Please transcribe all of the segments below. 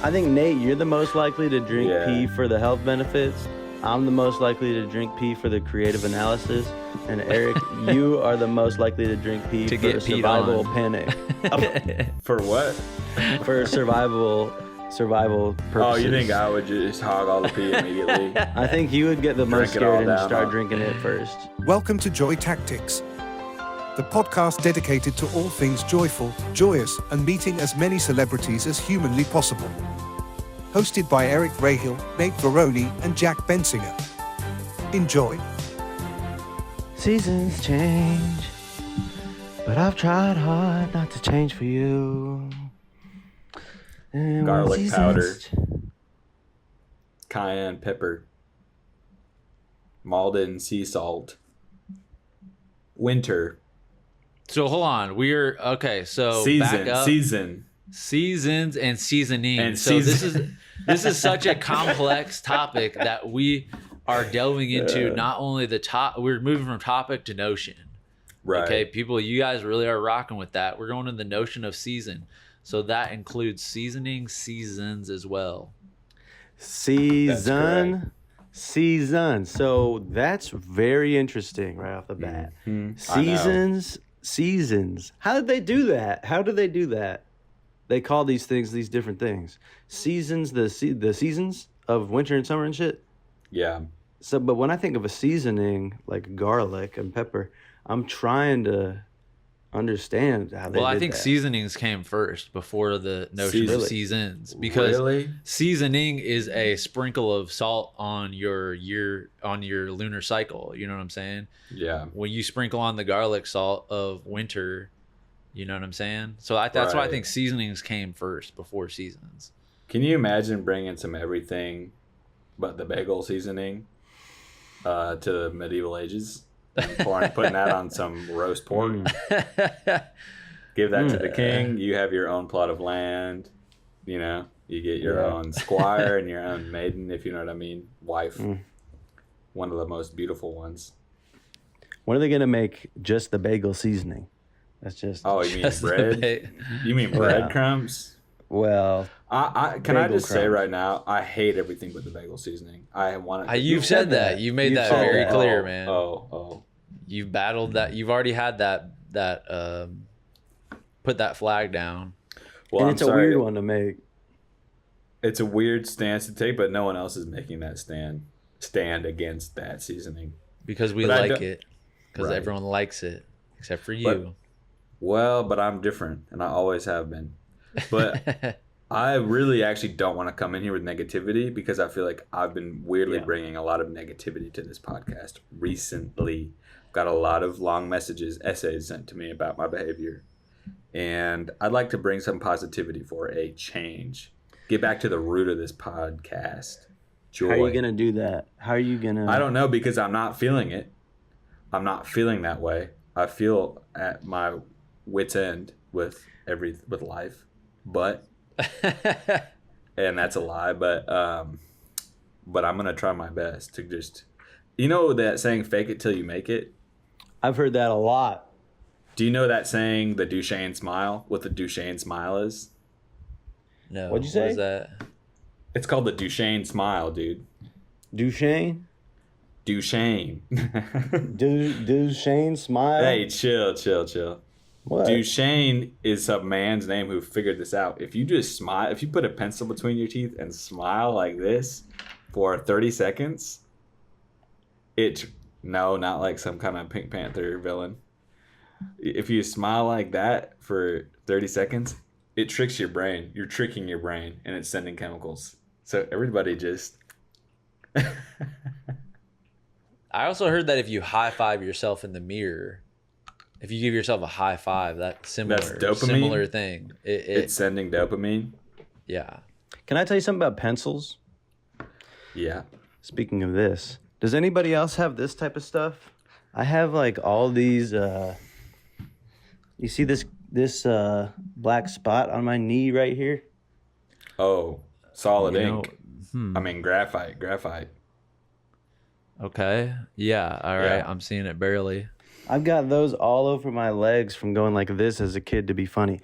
I think, Nate, you're the most likely to drink pee for the health benefits. I'm the most likely to drink pee for the creative analysis. And Eric, you are the most likely to drink pee to for get survival panic. For what? For survival purposes. Oh, you think I would just hog all the pee immediately? I think you would get the most Drink it all scared and down, start huh? drinking it first. Welcome to Joy Tactics, the podcast dedicated to all things joyful, joyous, and meeting as many celebrities as humanly possible. Hosted by Eric Rahill, Nate Veroni, and Jack Bensinger. Enjoy. Seasons change, but I've tried hard not to change for you. And when Garlic seasons powder. Cayenne pepper. Malden sea salt. Winter. So hold on, we're okay. So back up. Seasons and seasoning. And so this is such a complex topic that we are delving into. Not only we're moving from topic to notion. Right. Okay, people, you guys really are rocking with that. We're going to the notion of season. So that includes seasoning, seasons as well. Season. So that's very interesting right off the bat. Mm-hmm. Seasons. How did they do that? They call these things these different things. Seasons, the seasons of winter and summer and shit. Yeah. So, but when I think of a seasoning like garlic and pepper, I'm trying to understand how they did Well, I think that. seasonings came first before the notion of seasons, because seasoning is a sprinkle of salt on your lunar cycle. You know what I'm saying? Yeah. When you sprinkle on the garlic salt of winter, you know what I'm saying? So that's why I think seasonings came first before seasons. Can you imagine bringing some everything but the bagel seasoning to the medieval ages? And putting that on some roast pork. Give that to the king. You have your own plot of land. You know, you get your own squire and your own maiden, if you know what I mean. Wife. One of the most beautiful ones. When are they going to make just the bagel seasoning? That's just... Oh, you mean bread? You mean breadcrumbs? Well... Can I just say right now, I hate everything but the bagel seasoning. I want it. You've said that. You made that very clear, man. Oh. You've battled that. You've already had that put that flag down. Well, and it's a weird one to make. It's a weird stance to take, but no one else is making that stand against that seasoning. Because we like it. Because everyone likes it, except for you. But I'm different, and I always have been. But I really actually don't want to come in here with negativity, because I feel like I've been weirdly bringing a lot of negativity to this podcast recently. Got a lot of long messages, essays sent to me about my behavior. And I'd like to bring some positivity for a change. Get back to the root of this podcast. Joy. How are you going to do that? How are you going to... I don't know, because I'm not feeling it. I'm not feeling that way. I feel at my wit's end with life. But... and that's a lie, but I'm going to try my best to just... You know that saying, fake it till you make it? I've heard that a lot. Do you know that saying, the Duchenne smile? What the Duchenne smile is? No. What'd you say? What is that? It's called the Duchenne smile, dude. Duchenne? Duchenne. Duchenne smile? Hey, chill. What? Duchenne is a man's name who figured this out. If you just smile, if you put a pencil between your teeth and smile like this for 30 seconds, no, not like some kind of Pink Panther villain. If you smile like that for 30 seconds, it tricks your brain. You're tricking your brain, and it's sending chemicals. So everybody just... I also heard that if you high five yourself in the mirror, if you give yourself a high five, that's similar thing. It's sending dopamine. Yeah. Can I tell you something about pencils? Yeah. Speaking of this, does anybody else have this type of stuff? I have like all these, you see this black spot on my knee right here? Oh, solid ink. I mean, graphite. Okay. Yeah. All right. I'm seeing it barely. I've got those all over my legs from going like this as a kid to be funny.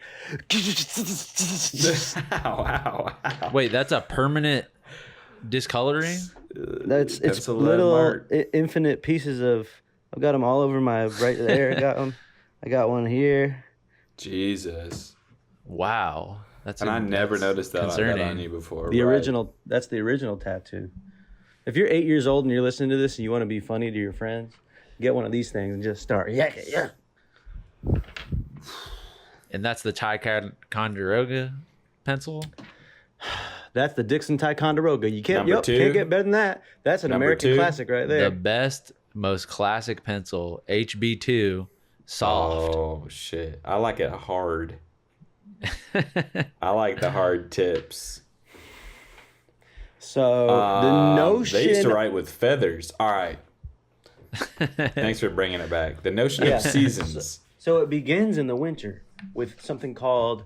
Ow. Wait, that's a permanent discoloring? It's little infinite pieces of. I've got them all over my right there. I got them. I got one here. Jesus. Wow. I never noticed that on you before. The original. That's the original tattoo. If you're 8 years old and you're listening to this and you want to be funny to your friends, get one of these things and just start. Yeah. And that's the Ticonderoga pencil? That's the Dixon Ticonderoga. You can't Number 2. Can't get better than that. That's an Number American 2. classic right there. The best, most classic pencil, HB2, soft. Oh, shit. I like it hard. I like the hard tips. So the notion... They used to write with feathers. All right. Thanks for bringing it back. The notion of seasons. So it begins in the winter with something called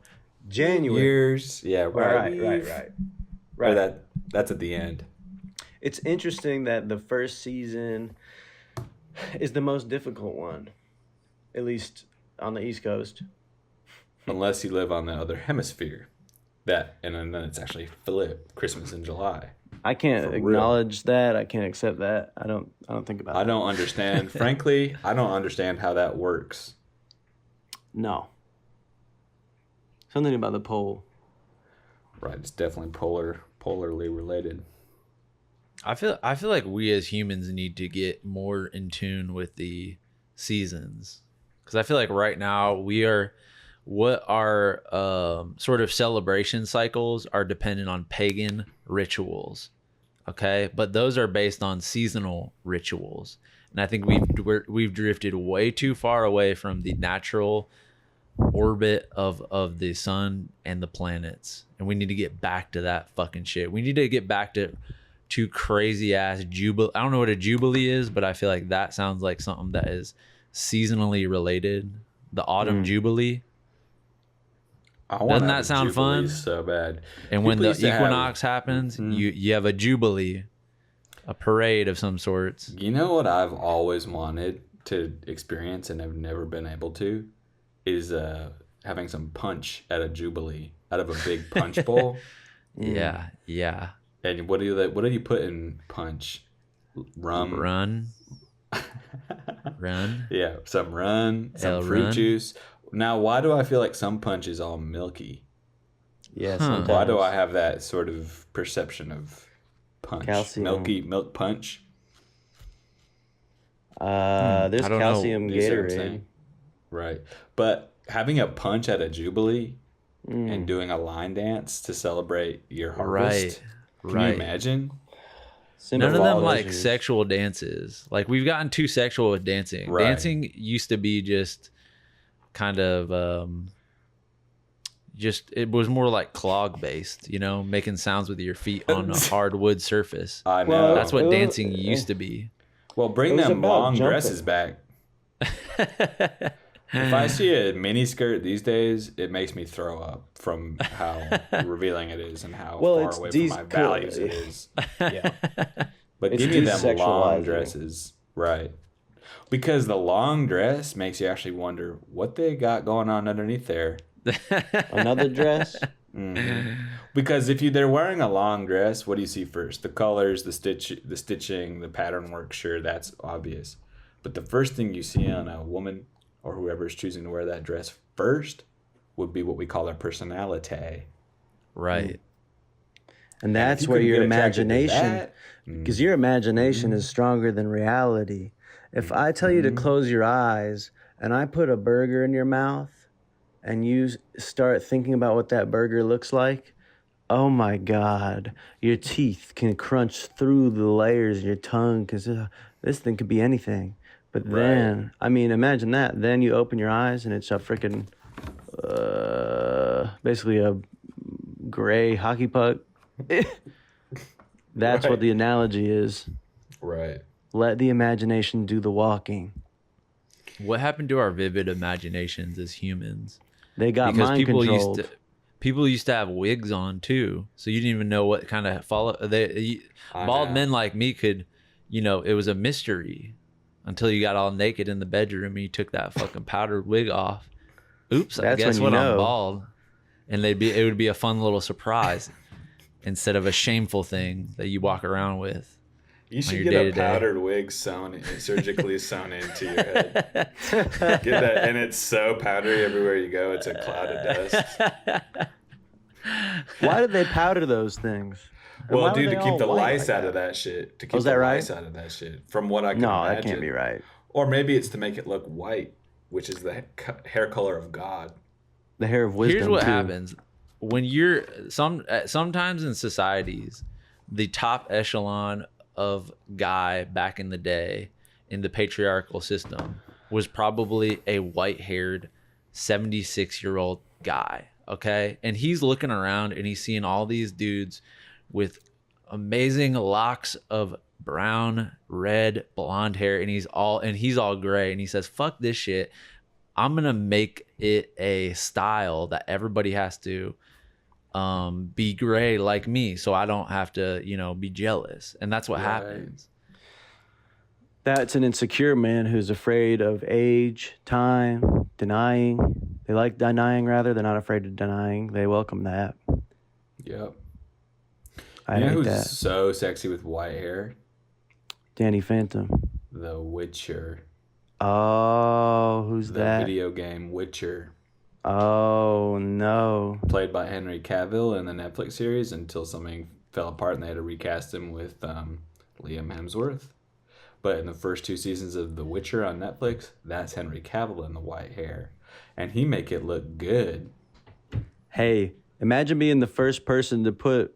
January. Years. Yeah, Right. That's at the end. It's interesting that the first season is the most difficult one, at least on the East Coast. Unless you live on the other hemisphere. And then it's actually flip, Christmas in July. I can't acknowledge that. I can't accept that. I don't think about that. I don't understand. Frankly, I don't understand how that works. No. Something about the pole. Right, it's definitely polarly related. I feel like we as humans need to get more in tune with the seasons. Because I feel like right now what our sort of celebration cycles are dependent on pagan rituals. Okay, but those are based on seasonal rituals, and I think we've drifted way too far away from the natural orbit of the sun and the planets, and we need to get back to that fucking shit. We need to get back to crazy ass jubilee. I don't know what a jubilee is, but I feel like that sounds like something that is seasonally related. The autumn jubilee. Doesn't that sound fun? So bad. And when the equinox happens, you have a jubilee, a parade of some sorts. You know what I've always wanted to experience and have never been able to is having some punch at a jubilee out of a big punch bowl. Yeah. And what do you put in punch? Run. Yeah, some some fruit juice. Now, why do I feel like some punch is all milky? Yeah, Why do I have that sort of perception of punch? Calcium. Milk punch? There's calcium Gatorade. Right. But having a punch at a jubilee and doing a line dance to celebrate your harvest. Can you imagine? None of them like sexual dances. Like we've gotten too sexual with dancing. Right. Dancing used to be just kind of it was more like clog based, making sounds with your feet on a hardwood surface. I know. That's what dancing used to be. Well, bring them long dresses back. If I see a mini skirt these days, it makes me throw up from how revealing it is and how far away from my values it is. Yeah. But give me them long dresses. Right. Because the long dress makes you actually wonder what they got going on underneath there. Another dress? Mm-hmm. Because if they're wearing a long dress, what do you see first? The colors, the stitching, the pattern work, sure, that's obvious. But the first thing you see on a woman or whoever's choosing to wear that dress first would be what we call their personality. Right. And that's where your imagination, because your imagination is stronger than reality. If I tell you to close your eyes and I put a burger in your mouth and you start thinking about what that burger looks like, oh my God, your teeth can crunch through the layers of your tongue because this thing could be anything. But then, imagine that. Then you open your eyes and it's a freaking, basically a gray hockey puck. That's what the analogy is. Right. Let the imagination do the walking. What happened to our vivid imaginations as humans? They got mind controlled. People used to have wigs on too, so you didn't even know what kind of bald men like me could, it was a mystery until you got all naked in the bedroom and you took that fucking powdered wig off. Oops, I guess what I'm bald, and it would be a fun little surprise. instead of a shameful thing that you walk around with. You should get a powdered wig surgically sewn into your head. Get that, and it's so powdery everywhere you go. It's a cloud of dust. Why did they powder those things? Well, dude, to keep the lice out of that shit. To keep the lice out of that shit. From what I can imagine. No, that can't be right. Or maybe it's to make it look white, which is the hair color of God. The hair of wisdom. Here's what happens when you're sometimes in societies, the top echelon of guy back in the day in the patriarchal system was probably a white-haired 76-year-old guy. Okay, and he's looking around and he's seeing all these dudes with amazing locks of brown, red, blonde hair, and he's all gray, and he says, "Fuck this shit. I'm gonna make it a style that everybody has to be gray like me, so I don't have to, be jealous." And that's what happens. That's an insecure man who's afraid of age, time, denying. They like denying, rather. They're not afraid of denying. They welcome that. Yep. I hate who's that. So sexy with white hair? Danny Phantom. The Witcher. Oh, who's that? The video game Witcher. Oh, no. Played by Henry Cavill in the Netflix series until something fell apart and they had to recast him with Liam Hemsworth. But in the first 2 seasons of The Witcher on Netflix, that's Henry Cavill in the white hair. And he make it look good. Hey, imagine being the first person to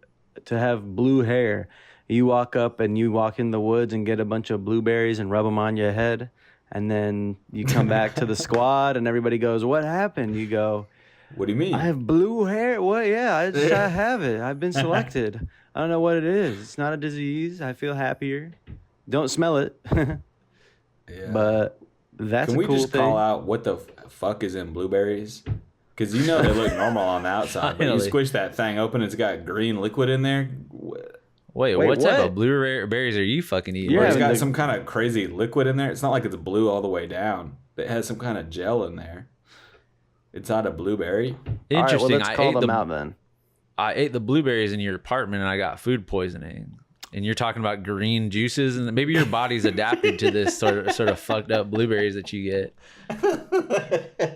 have blue hair. You walk up and you walk in the woods and get a bunch of blueberries and rub them on your head. And then you come back to the squad and everybody goes, "What happened?" You go, "What do you mean? I have blue hair." What? Yeah, I have it. I've been selected. I don't know what it is. It's not a disease. I feel happier. Don't smell it. Yeah. But that's a cool thing. Can we just call out what the fuck is in blueberries? Because they look normal on the outside, but you squish that thing open, it's got green liquid in there. Wait, what type of blueberries are you fucking eating? Yeah, it's got some kind of crazy liquid in there. It's not like it's blue all the way down. It has some kind of gel in there. It's not a blueberry. Interesting. All right, well, let's call them out then. I ate the blueberries in your apartment and I got food poisoning. And you're talking about green juices, and maybe your body's adapted to this sort of fucked up blueberries that you get.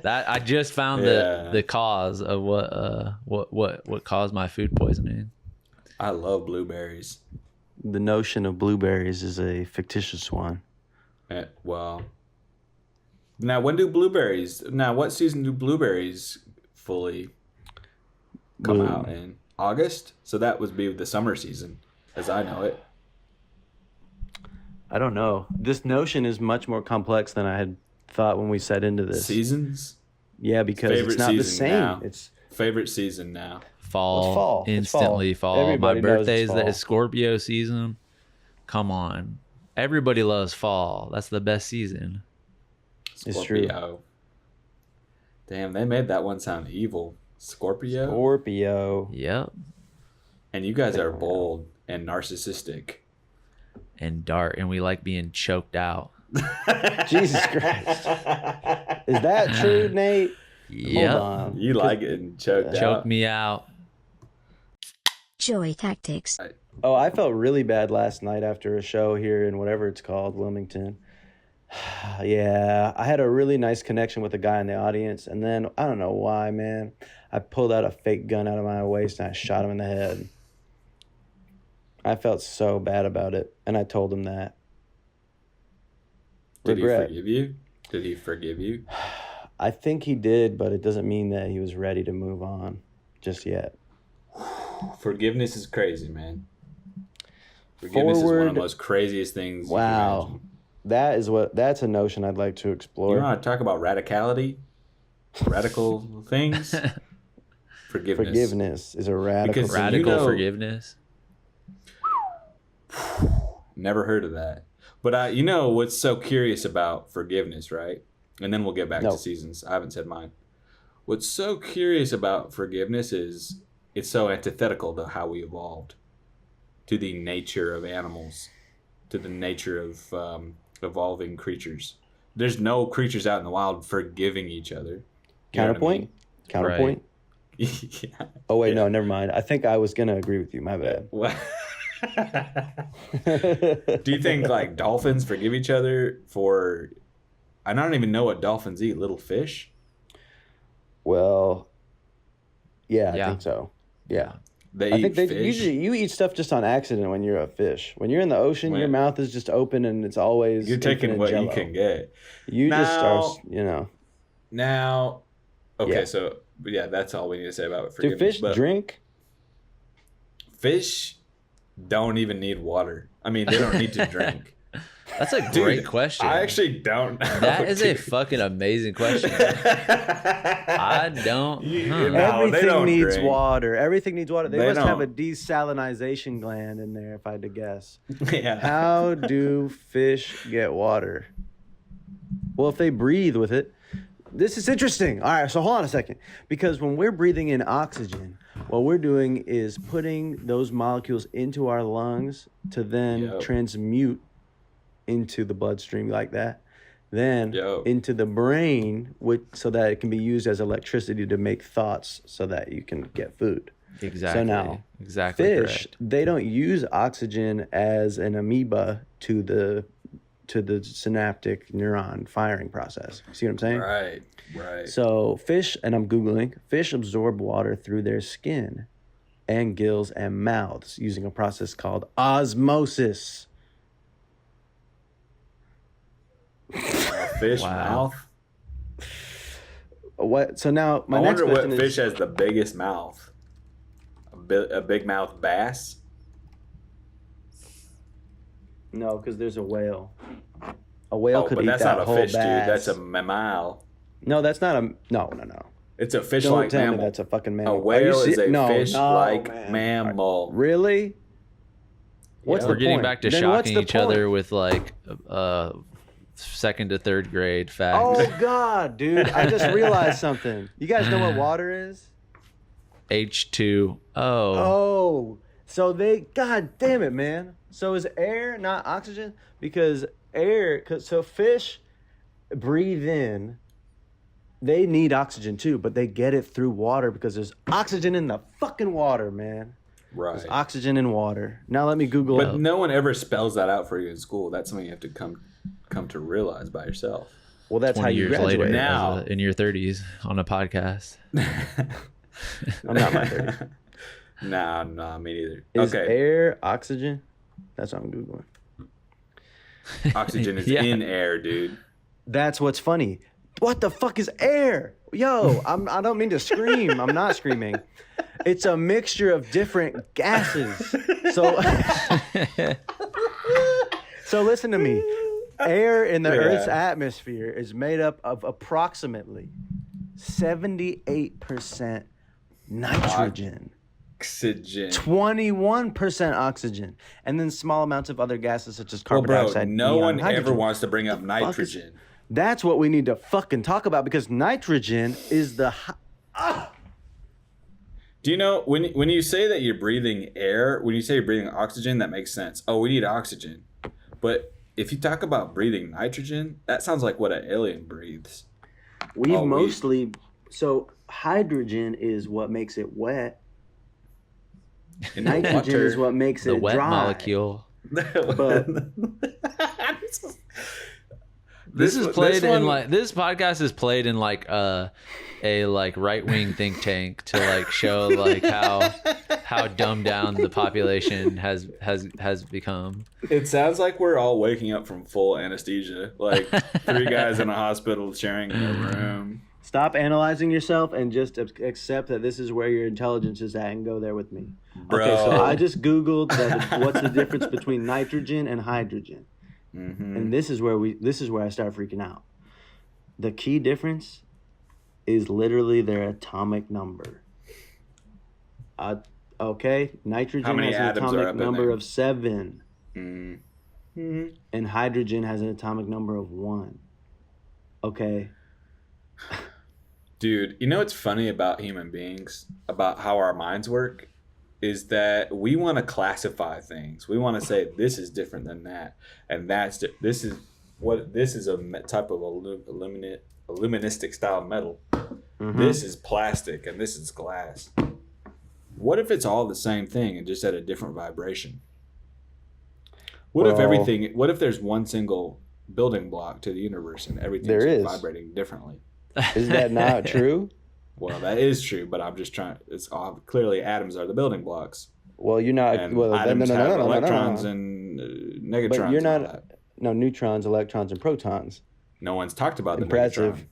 That I just found the cause of what caused my food poisoning. I love blueberries. The notion of blueberries is a fictitious one. Well, now what season do blueberries fully come out in? August? So that would be the summer season, as I know it. I don't know. This notion is much more complex than I had thought when we set into this. Seasons? Yeah, because it's not the same. Now. It's favorite season now. Fall. Instantly fall. Everybody My birthday is fall. the Scorpio season. Come on. Everybody loves fall. That's the best season. It's true. Damn, they made that one sound evil. Scorpio? Yep. And you guys are bold and narcissistic. And dark. And we like being choked out. Jesus Christ. Is that true, Nate? Yep. Hold on. You like it choked out. Choke me out. Joy tactics. Oh, I felt really bad last night after a show here in whatever it's called, Wilmington. Yeah, I had a really nice connection with a guy in the audience, and then, I don't know why, man, I pulled out a fake gun out of my waist and I shot him in the head. I felt so bad about it, and I told him that. Did he forgive you? Did he forgive you? I think he did, but it doesn't mean that he was ready to move on just yet. Forgiveness is crazy, man. Forgiveness is one of the most craziest things. Wow. That's a notion I'd like to explore. You want to talk about radicality? Radical things? Forgiveness. Forgiveness is a radical. Because Radical forgiveness. Never heard of that. But what's so curious about forgiveness, right? And then we'll get back to seasons. I haven't said mine. What's so curious about forgiveness is it's so antithetical to how we evolved, to the nature of animals, to the nature of evolving creatures. There's no creatures out in the wild forgiving each other. Counterpoint? Counterpoint? Yeah. Oh wait, no, never mind. I think I was gonna agree with you. My bad. What? Do you think like dolphins forgive each other for? I don't even know what dolphins eat. Little fish. Well, yeah, I Yeah. think so. Yeah. They I eat think they fish. usually you eat stuff just on accident when you're a fish. When you're in the ocean, your When- mouth is just open and it's always You're taking infinite what Jell-O. you can get. You just Now- are, you know. Now, okay, Yeah. so but yeah, that's all we need to say about Do forgiveness. fish but drink? fish don't even need water. I mean, they don't need to drink. That's a Dude, great question. I actually don't know. That is a dude. fucking amazing question. I don't. No, they Everything don't needs drink. water. Everything needs water. They They must have a don't. desalinization gland in there, if I had to guess. Yeah. How do fish get water? Well, if they breathe with it. This is interesting. All right, so hold on a second. Because when we're breathing in oxygen, what we're doing is putting those molecules into our lungs to then Yep. transmute into the bloodstream like that. Then Yep. into the brain so that it can be used as electricity to make thoughts so that you can get food. Exactly. So now, exactly Fish, correct. they don't use oxygen as an amoeba to the synaptic neuron firing process. See what I'm saying? Right. Right. So fish, and I'm Googling, fish absorb water through their skin and gills and mouths using a process called osmosis. A fish Wow. mouth. What? So now my I next wonder what question fish is, has the biggest mouth. A big mouth bass. no, because there's a whale. A whale could but eat that's that not a whole fish, bass. dude. That's a mammal. No, that's not a no. It's a Don't fish-like tell mammal. me that's a fucking A mammal. Are you whale is a no, fish-like man. mammal. Really? What's Yeah. the We're getting point? back to Then what's shocking the each point? other with like second to third grade facts. Oh God, dude! I just realized something. You guys know what water is? H2O. Oh, so God damn it, man. So is air not oxygen? Because so fish breathe in. They need oxygen too, but they get it through water because there's oxygen in the fucking water, man. Right. There's oxygen in water. Now let me Google But it. no one ever spells that out for you in school. That's something you have to come to realize by yourself. Well, that's how 20 you years graduate. later, Now. in your 30s on a podcast. I'm not my 30s. Nah, me neither. Is Okay, air oxygen? That's what I'm Googling. oxygen is Yeah. in air, dude. That's what's funny. What the fuck is air? Yo, I don't mean to scream. I'm not screaming. It's a mixture of different gases. So, so listen to me. Air in the Yeah. Earth's atmosphere is made up of approximately 78% nitrogen, Oxygen. 21% oxygen, and then small amounts of other gases such as Well, carbon bro, dioxide. no neon, one hydrogen. ever wants to bring up fuck is- nitrogen. That's what we need to fucking talk about because nitrogen is the Do you know when you say that you're breathing air, when you say you're breathing oxygen, that makes sense. Oh, we need oxygen. But if you talk about breathing nitrogen, that sounds like what an alien breathes. so hydrogen is what makes it wet. In the Nitrogen water. is what makes The it wet dry. molecule. But This podcast is played in like a like right wing think tank to like show like how dumbed down the population has become. It sounds like we're all waking up from full anesthesia, like three guys in a hospital sharing a room. stop analyzing yourself and just accept that this is where your intelligence is at and go there with me. Bro. Okay, so I just Googled what's the difference between nitrogen and hydrogen. Mm-hmm. And this is where I start freaking out. The key difference is literally their atomic number. Okay, How nitrogen many has an atoms are atomic up in number there? of 7, Mm-hmm. and hydrogen has an atomic number of 1. Okay, Dude, you know what's funny about human beings, about how our minds work, is that we want to classify things. We want to say this is different than that, and this is a type of illuministic style metal. This is plastic and this is glass. What if it's all the same thing and just at a different vibration? What if there's one single building block to the universe and everything's vibrating differently? Is that not true? Well, that is true, but I'm just trying. Clearly atoms are the building blocks. Well, you're not. And well, atoms have electrons and negatrons. But you're not. No, neutrons, electrons, and protons. No one's talked about impressive. The negatron.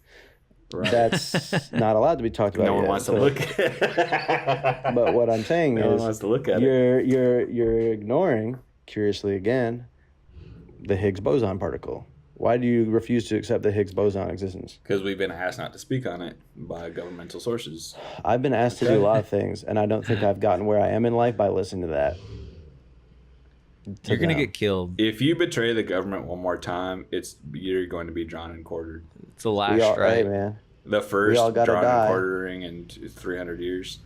Right. That's not allowed to be talked about. No one wants to look at it. But what I'm saying no one wants to look at you're ignoring, curiously again, the Higgs boson particle. Why do you refuse to accept the Higgs boson existence? Because we've been asked not to speak on it by governmental sources. I've been asked to do a lot of things, and I don't think I've gotten where I am in life by listening to that. You're going to get killed. If you betray the government one more time, you're going to be drawn and quartered. It's the last strike. Hey, man. The first drawn and quartering in 300 years.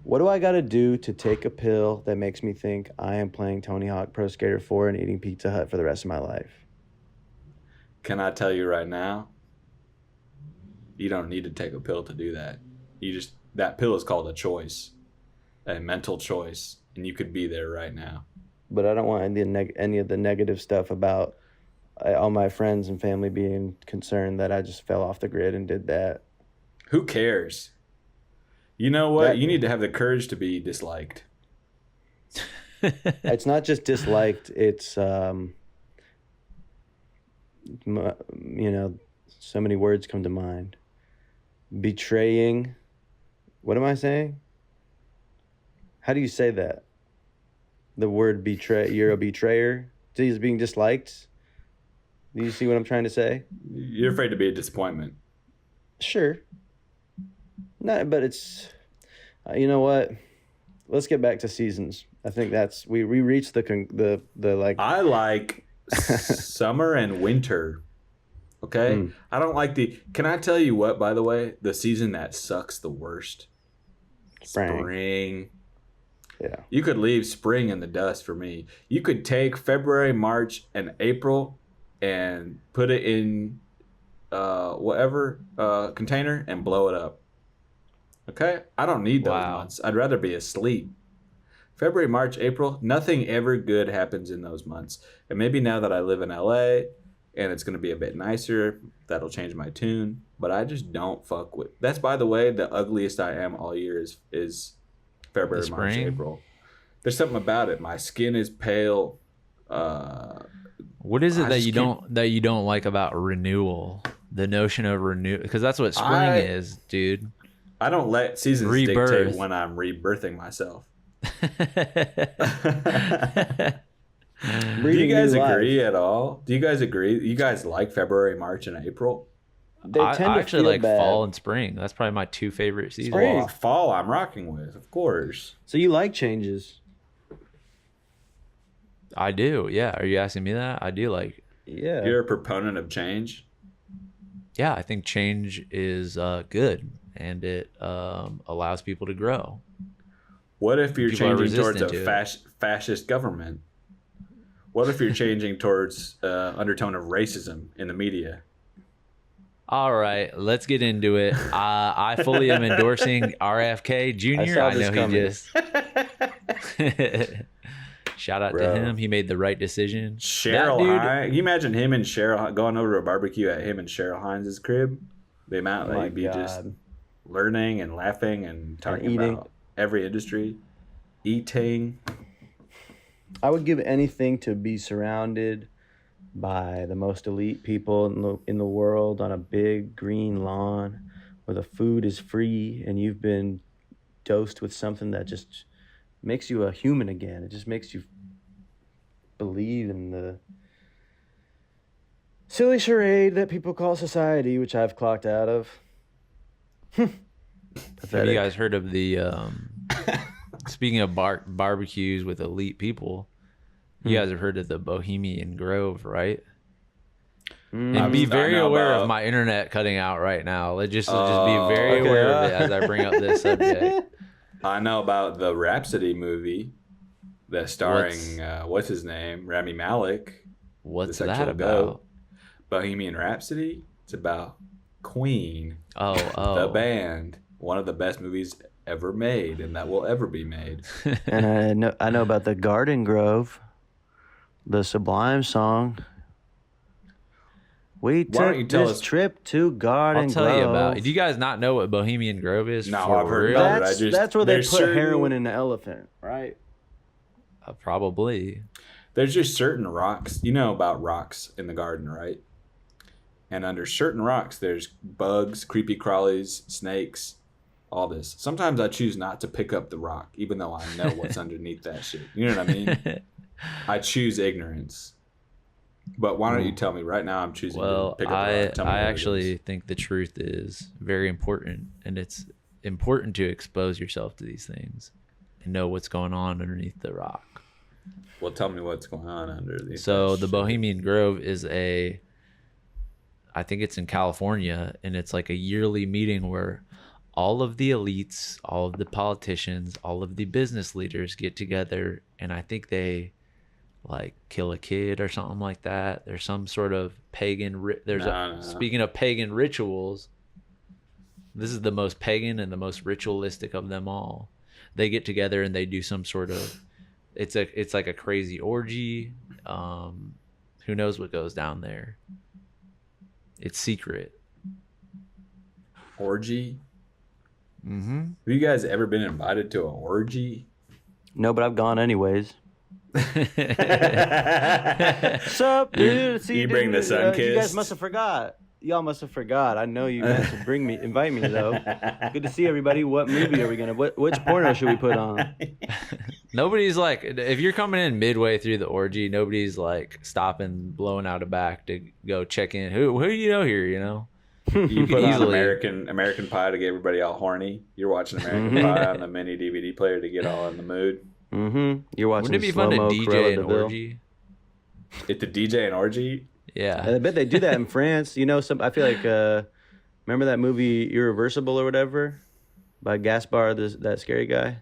What do I got to do to take a pill that makes me think I am playing Tony Hawk Pro Skater 4 and eating Pizza Hut for the rest of my life? Can I tell you right now? You don't need to take a pill to do that. That pill is called a choice, a mental choice, and you could be there right now. But I don't want any of the negative stuff about all my friends and family being concerned that I just fell off the grid and did that. Who cares? You know what? You need to have the courage to be disliked. It's not just disliked. It's, so many words come to mind. Betraying. What am I saying? How do you say that? The word betray. You're a betrayer. He's being disliked. Do you see what I'm trying to say? You're afraid to be a disappointment. Sure. No, but it's, you know what? Let's get back to seasons. I think we reached the like. I like summer and winter. Okay, I don't like Can I tell you what? By the way, the season that sucks the worst. Spring. Yeah. You could leave spring in the dust for me. You could take February, March, and April, and put it in whatever container and blow it up. Okay? I don't need those months. I'd rather be asleep. February, March, April, nothing ever good happens in those months. And maybe now that I live in LA and it's going to be a bit nicer, that'll change my tune. But I just don't fuck with. That's, by the way, the ugliest I am all year is February, March, April. There's something about it. My skin is pale. What is it that you don't like about renewal? The notion of renew, because that's what spring is, dude. I don't let seasons dictate when I'm rebirthing myself. Do you guys agree at all? Do you guys agree? You guys like February, March, and April? I actually like fall and spring. That's probably my two favorite seasons. Fall I'm rocking with, of course. So you like changes? I do, yeah. Are you asking me that? I do like. Yeah. You're a proponent of change? Yeah, I think change is good, and it allows people to grow. What if you're changing towards a fascist government? What if you're changing towards undertone of racism in the media? All right, let's get into it. I fully am endorsing RFK Jr. I know he just. Shout out to him. He made the right decision. Cheryl Hines. Can you imagine him and Cheryl going over to a barbecue at him and Cheryl Hines' crib? The amount that he'd be just learning and laughing and talking about every industry. Eating. I would give anything to be surrounded by the most elite people in the world on a big green lawn where the food is free and you've been dosed with something that just makes you a human again. It just makes you believe in the silly charade that people call society, which I've clocked out of. Have you guys heard of the speaking of barbecues with elite people, you guys have heard of the Bohemian Grove, right? And be very aware of my internet cutting out right now. Let's just be very aware of it as I bring up this subject. I know about the Rhapsody movie that's starring what's his name, Rami Malek. What's that about? Bohemian Rhapsody. It's about Queen, the band, one of the best movies ever made and that will ever be made. And I know about the Garden Grove, the Sublime song. We took this trip to Garden Grove. I'll tell you about it. Do you guys not know what Bohemian Grove is? No, I've heard about it. That's where they put heroin in the elephant, right? Probably. There's just certain rocks. You know about rocks in the garden, right? And under certain rocks, there's bugs, creepy crawlies, snakes, all this. Sometimes I choose not to pick up the rock, even though I know what's underneath that shit. You know what I mean? I choose ignorance. But why don't you tell me right now? I'm choosing to pick up the rock. I actually think the truth is very important, and it's important to expose yourself to these things and know what's going on underneath the rock. Well, tell me what's going on underneath. So the Bohemian Grove is I think it's in California, and it's like a yearly meeting where all of the elites, all of the politicians, all of the business leaders get together, and I think they like kill a kid or something like that. There's some sort of pagan speaking of pagan rituals, this is the most pagan and the most ritualistic of them all. They get together and they do some sort of it's like a crazy orgy. Who knows what goes down there? It's secret. Orgy? Mm-hmm. Have you guys ever been invited to an orgy? No, but I've gone anyways. Sup, dude? See, you bring the sun kiss. You guys must have forgot. Y'all must have forgot. I know you meant to invite me though. Good to see everybody. What movie are we gonna? Which porno should we put on? Nobody's like, if you're coming in midway through the orgy, nobody's like stopping, blowing out a back to go check in. Who do you know here? You know. You put on American Pie to get everybody all horny. You're watching American Pie on the mini DVD player to get all in the mood. Mm-hmm. You're watching. Wouldn't it be fun to DJ an orgy? It's the DJ an orgy. Yeah, I bet they do that in France. You know, I feel like remember that movie Irreversible or whatever by Gaspar, that scary guy.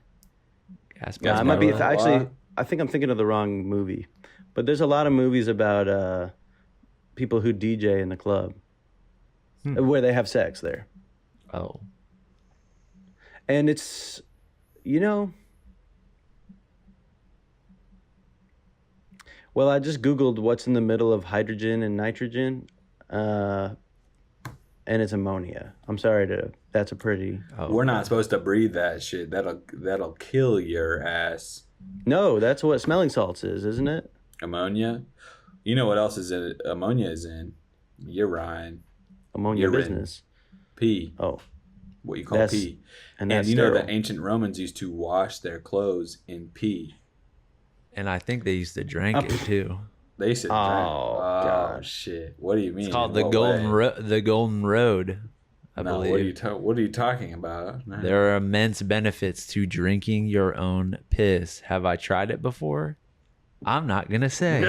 Gaspar. I might be actually. I think I'm thinking of the wrong movie, but there's a lot of movies about people who DJ in the club where they have sex there. Oh, and it's Well, I just Googled what's in the middle of hydrogen and nitrogen, and it's ammonia. I'm sorry that's a pretty... We're not supposed to breathe that shit. That'll kill your ass. No, that's what smelling salts is, isn't it? Ammonia? You know what else is in it? Ammonia is in? Urine. Ammonia business. Pee. Oh. What you call pee. And you know the ancient Romans used to wash their clothes in pee. And I think they used to drink it too. They used to drink. Oh shit! What do you mean? It's called the Golden Road. I believe. What are you talking about? Man. There are immense benefits to drinking your own piss. Have I tried it before? I'm not gonna say.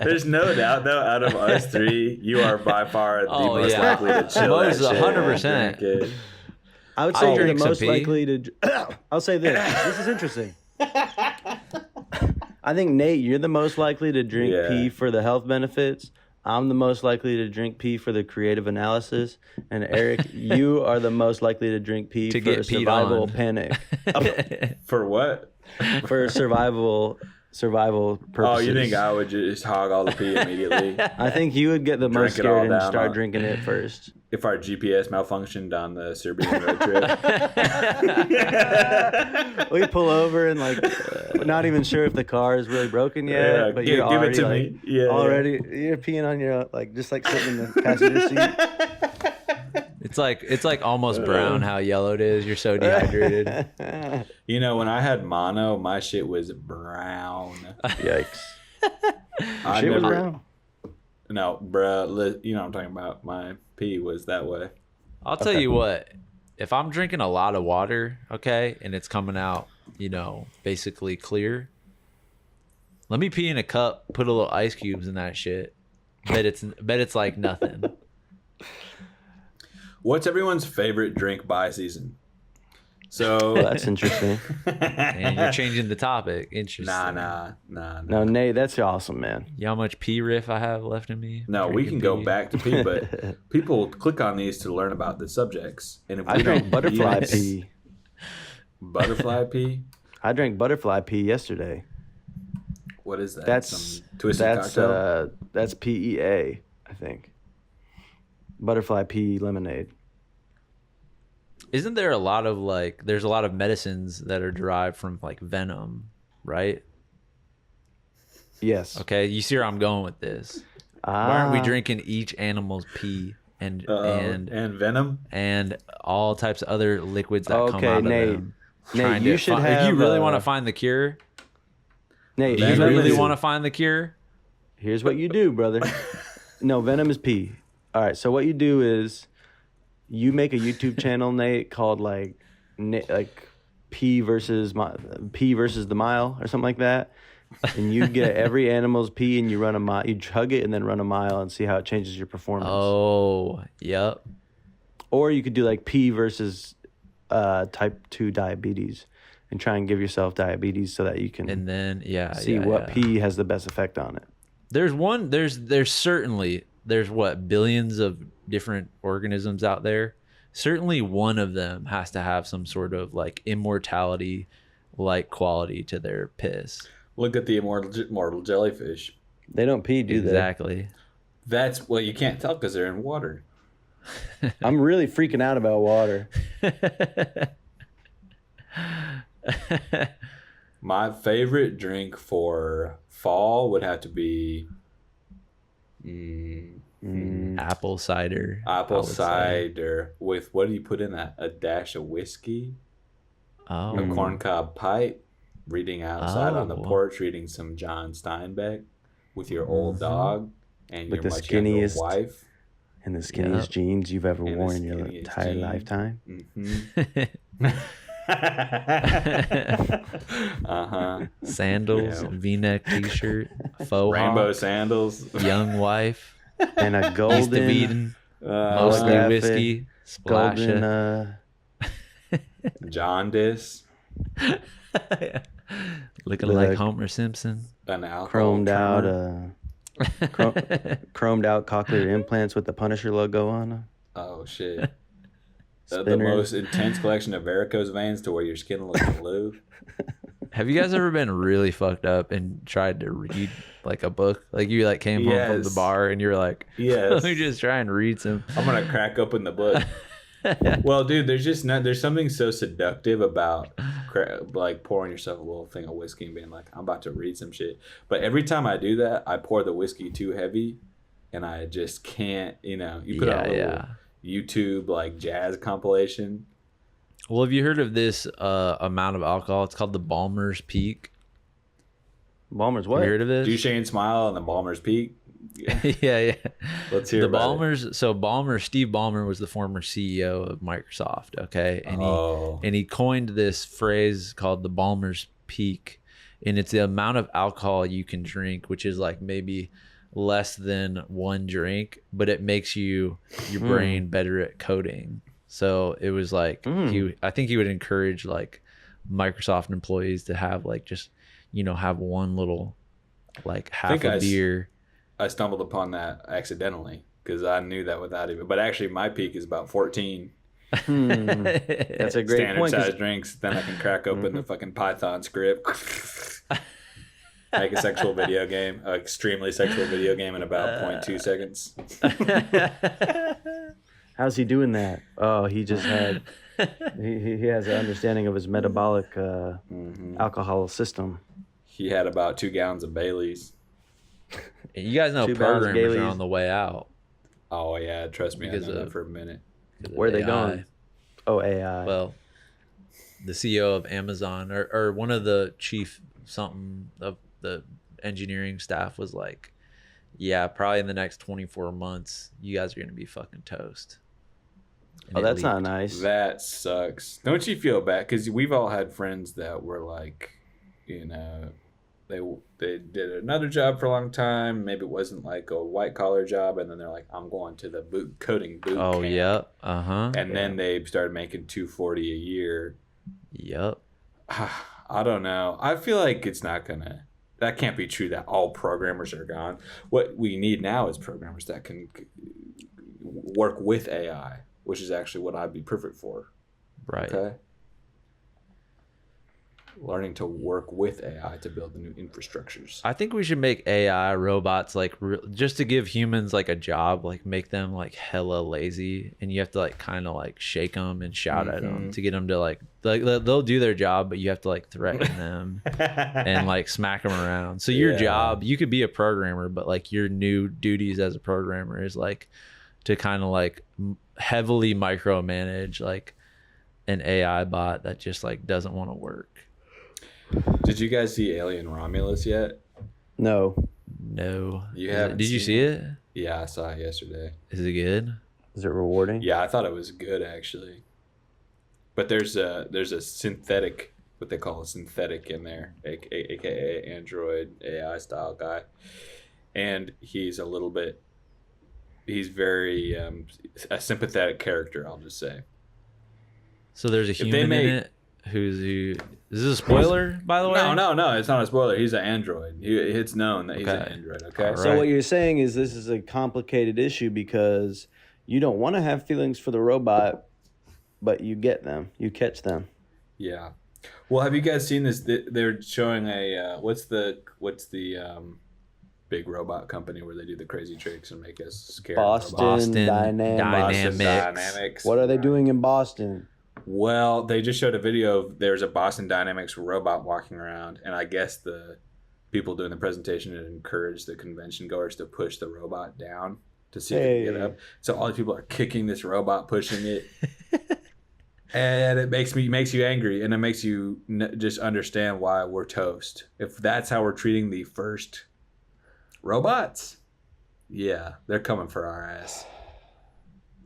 There's no doubt, though. Out of us three, you are by far the most likely to chill. Most 100%. I would say you're the most likely to. I'll say this. This is interesting. I think, Nate, you're the most likely to drink pee for the health benefits. I'm the most likely to drink pee for the creative analysis. And Eric, you are the most likely to drink pee for survival panic. For what? For survival purposes. Oh, you think I would just hog all the pee immediately? I think you would get the most scared and start drinking it first. If our GPS malfunctioned on the Serbian road trip. We pull over and not even sure if the car is really broken yet, but you're already give it to me. Already you're peeing on your just sitting in the passenger seat. It's like almost brown how yellow it is. You're so dehydrated. When I had mono, my shit was brown. Yikes. Shit was brown. No, bruh. You know what I'm talking about. My pee was that way. I'll tell you what. If I'm drinking a lot of water, okay, and it's coming out, basically clear, let me pee in a cup, put a little ice cubes in that shit. Bet it's like nothing. What's everyone's favorite drink by season? So Well, that's interesting. And you're changing the topic. Interesting. Nah. No, Nate, that's awesome, man. You know how much pee riff I have left in me? No, we Drinking can go pee? back to pee, but people click on these to learn about the subjects. And if we I drank don't butterfly use- pee. Butterfly pee? I drank butterfly pee yesterday. What is that? That's Some twisted cocktail? That's PEA, I think. Butterfly pea lemonade. Isn't there a lot of there's a lot of medicines that are derived from like venom, right? Yes. Okay, you see where I'm going with this. Why aren't we drinking each animal's pee and venom? and all types of other liquids that come Okay, out of Nate. them? Nate, Trying you to should if have. you really want to find the cure? Nate, Do you Venom really is- want to find the cure? Here's what you do, brother. No, venom is pee. All right, so what you do is you make a YouTube channel, Nate, called like P versus the mile or something like that, and you get every animal's pee and you run a mile. You chug it and then run a mile and see how it changes your performance. Oh, yep. Or you could do like P versus type 2 diabetes and try and give yourself diabetes so that you can And then see what P has the best effect on it. There's certainly what, billions of different organisms out there. Certainly one of them has to have some sort of like immortality like quality to their piss. Look at the immortal jellyfish. They don't pee, do Exactly. That's well, you can't tell because they're in water. they? I'm really freaking out about water. My favorite drink for fall would have to be Apple cider. apple cider with, what do you put in that? A dash of whiskey, Oh. a corncob pipe, reading outside on the Oh. porch, reading some John Steinbeck with your old dog and With your the much younger skinniest wife. And the skinniest jeans you've ever And the worn in your skinniest entire jeans. lifetime. Uh-huh. Sandals, Yeah. V-neck t-shirt, faux Rainbow hawk, sandals. young wife, And a East of golden, Eden, mostly holographic, whiskey, splash golden, jaundice. looking like Look. Homer Simpson. An alcohol chromed tremor. out, chromed out cochlear implants with the Punisher logo on them. Oh shit. The Spinner. most intense collection of varicose veins to where your skin looks blue. Have you guys ever been really fucked up and tried to read like a book? Like you like came home from the Yes. bar and you were like, Yes. let me just try and read some. I'm gonna crack open the book. Well, dude, there's something so seductive about like pouring yourself a little thing of whiskey and being like, I'm about to read some shit. But every time I do that, I pour the whiskey too heavy, and I just can't. You put out a little YouTube like jazz compilation. Well, have you heard of this amount of alcohol? It's called the Balmer's Peak. Balmer's Have what? you heard of this? Duchesne Smile and the Balmer's Peak. yeah. Let's hear The about Ballmers. So Steve Ballmer was the former CEO of Microsoft. Okay, and he coined this phrase called the Ballmer's Peak, and it's the amount of alcohol you can drink, which is like maybe less than one drink, but it makes your brain better at coding. So it was like I think he would encourage like Microsoft employees to have like just have one little like half a beer. I stumbled upon that accidentally because I knew that without even. But actually, my peak is about 14 That's a great standard point. 'Cause size drinks. Then I can crack open the fucking Python script, make a sexual video game, an extremely sexual video game in about 0.2 seconds. How's he doing that? Oh, he just had. He has an understanding of his metabolic alcohol system. He had about 2 gallons of Bailey's. You guys know 2 pounds of programmers are Gailey's. on the way out. Oh yeah, trust me, Because I know that of- for a minute. Where are they AI. going? Oh, AI. Well, the CEO of Amazon or one of the chief something of the engineering staff was like, yeah, probably in the next 24 months, you guys are going to be fucking toast. And Oh, it that's not leaked. nice. That sucks. Don't you feel bad? Because we've all had friends that were like, they did another job for a long time. Maybe it wasn't like a white collar job, and then they're like, I'm going to the coding boot Oh, camp. yeah. Uh-huh. And then they started making $240 a year, Yep. I don't know. I feel like it's not gonna. That can't be true that all programmers are gone. What we need now is programmers that can work with AI, which is actually what I'd be perfect for. Right. Okay. Learning to work with AI to build the new infrastructures. I think we should make AI robots like just to give humans like a job, like make them like hella lazy, and you have to like kind of like shake them and shout at them to get them to like they'll do their job, but you have to like threaten them and like smack them around. So your job, you could be a programmer, but like your new duties as a programmer is like to kind of like heavily micromanage like an AI bot that just like doesn't want to work. Did you guys see Alien Romulus yet? No. You haven't? Did you see it? Yeah, I saw it yesterday. Is it good? Is it rewarding? Yeah, I thought it was good actually. But there's a synthetic, what they call a synthetic in there, aka Android AI style guy, and he's very a sympathetic character. I'll just say. So there's a human in it. Is this a spoiler, by the way? No, it's not a spoiler. He's an android. It's known that he's an android, okay? So what you're saying is this is a complicated issue because you don't want to have feelings for the robot, but you get them. You catch them. Yeah. Well, have you guys seen this? They're showing what's the big robot company where they do the crazy tricks and make us scared? Boston Dynamics. What are they doing in Boston? Well, they just showed a video of there's a Boston Dynamics robot walking around, and I guess the people doing the presentation had encouraged the convention goers to push the robot down to see if it can get up. So all the people are kicking this robot, pushing it, and it makes you angry, and it makes you just understand why we're toast. If that's how we're treating the first robots, yeah, they're coming for our ass.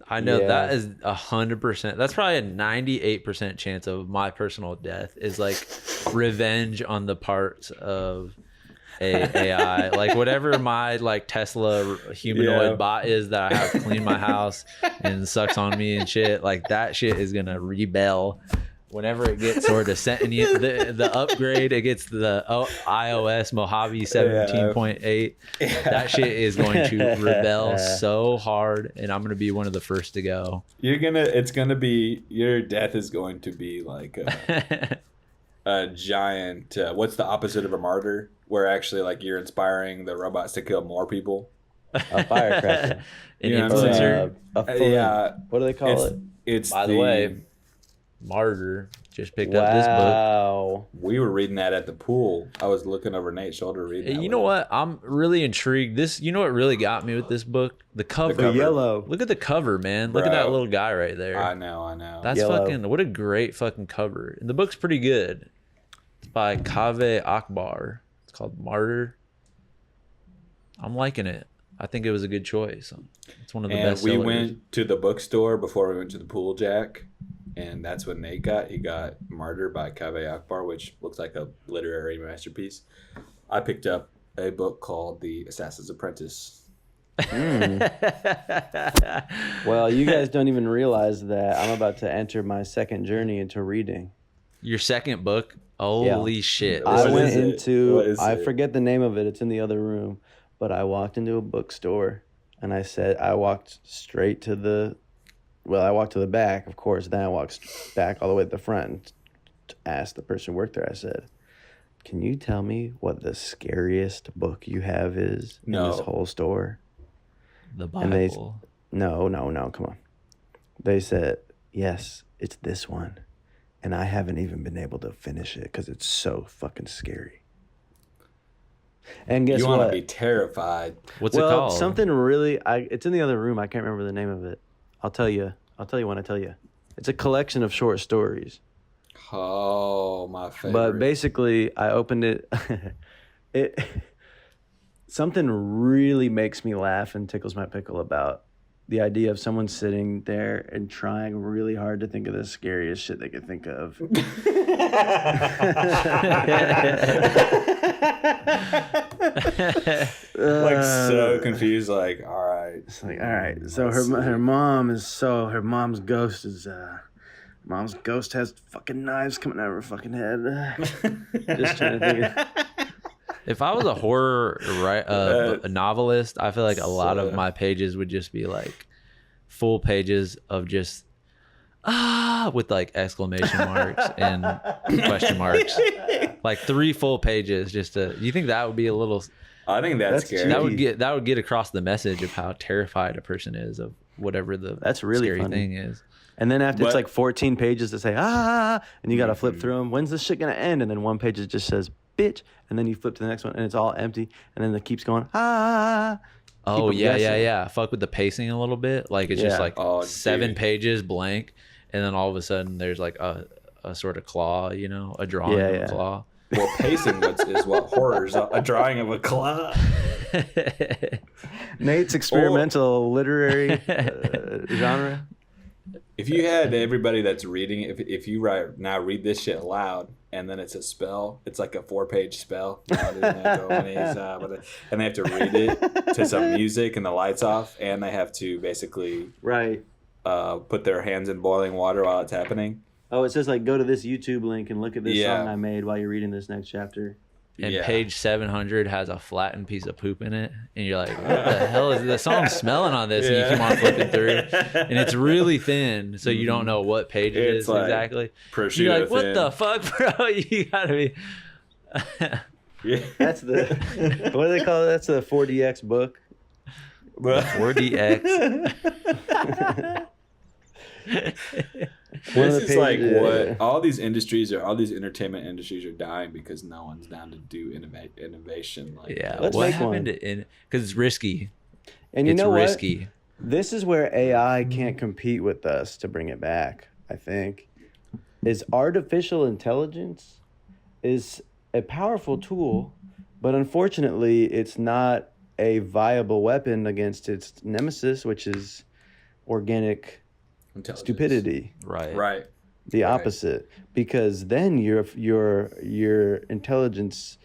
I know that is 100%. That's probably a 98% chance of my personal death is like revenge on the parts of AI. Like whatever my like Tesla humanoid bot is that I have to clean my house and sucks on me and shit. Like that shit is gonna rebel whenever it gets sort of sentient. The upgrade, it gets the iOS Mojave 17.8. That shit is going to rebel so hard, and I'm going to be one of the first to go. Your death is going to be like a giant, what's the opposite of a martyr? Where actually like you're inspiring the robots to kill more people. A firecracker. An influencer. What do they call it? It's By the way, Martyr just picked up this book. We were reading that at the pool. I was looking over Nate's shoulder reading. You know what? I'm really intrigued. You know what really got me with this book? The cover. The yellow. Look at the cover, man. Look at that little guy right there. I know. That's yellow. What a great fucking cover. And the book's pretty good. It's by Kaveh Akbar. It's called Martyr. I'm liking it. I think it was a good choice. It's one of the best sellers. We went to the bookstore before we went to the pool, Jack. And that's what Nate got. He got Martyr by Kaveh Akbar, which looks like a literary masterpiece. I picked up a book called The Assassin's Apprentice. Well, you guys don't even realize that I'm about to enter my second journey into reading. Your second book? Holy shit. I went into, I forget the name of it. It's in the other room. But I walked into a bookstore and I walked straight to the back, of course. Then I walked back all the way to the front and asked the person who worked there. I said, "Can you tell me what the scariest book you have is in this whole store?" The Bible. No, come on. They said, "Yes, it's this one." And I haven't even been able to finish it because it's so fucking scary. And guess what? You want to be terrified. What's it called? Something really, it's in the other room. I can't remember the name of it. I'll tell you when I tell you. It's a collection of short stories. Oh, my favorite. But basically, I opened it. Something really makes me laugh and tickles my pickle about the idea of someone sitting there and trying really hard to think of the scariest shit they could think of. Like so confused, like, all right. It's like, all right. So her mom's ghost is Mom's ghost has fucking knives coming out of her fucking head. Just trying to think of... If I was a horror a novelist, I feel like a lot of my pages would just be like full pages of just with like exclamation marks and question marks, like 3 full pages. Just to, you think that would be a little? I think that's scary. That would get across the message of how terrified a person is of whatever the really scary funny thing is. And then after it's like 14 pages to say and you got to flip through them. When's this shit gonna end? And then one page it just says bitch, and then you flip to the next one and it's all empty, and then it keeps going Oh yeah. Fuck with the pacing a little bit. Like it's just like 7 pages blank, and then all of a sudden there's like a sort of claw, you know, a drawing of a claw. Well, pacing is what horror's a drawing of a claw. Nate's experimental literary genre. If you had everybody that's reading, if you read this shit aloud, and then it's a spell, it's like a 4-page spell, and they have to read it to some music and the lights off, and they have to basically put their hands in boiling water while it's happening. Oh, it says like go to this YouTube link and look at this song I made while you're reading this next chapter. And page 700 has a flattened piece of poop in it, and you're like, what the hell is the song smelling on this? And you keep on flipping through, and it's really thin, so you don't know what page it is like exactly. You're like, what the fuck, bro? You gotta be. That's the what do they call it? That's the 4DX book. 4DX. This is like what all these entertainment industries are dying because no one's down to do innovation. Like, let's what make happened one because it's risky. And you know what? This is where AI can't compete with us. To bring it back, I think, is artificial intelligence is a powerful tool, but unfortunately, it's not a viable weapon against its nemesis, which is organic stupidity. Right. The opposite, because then your intelligence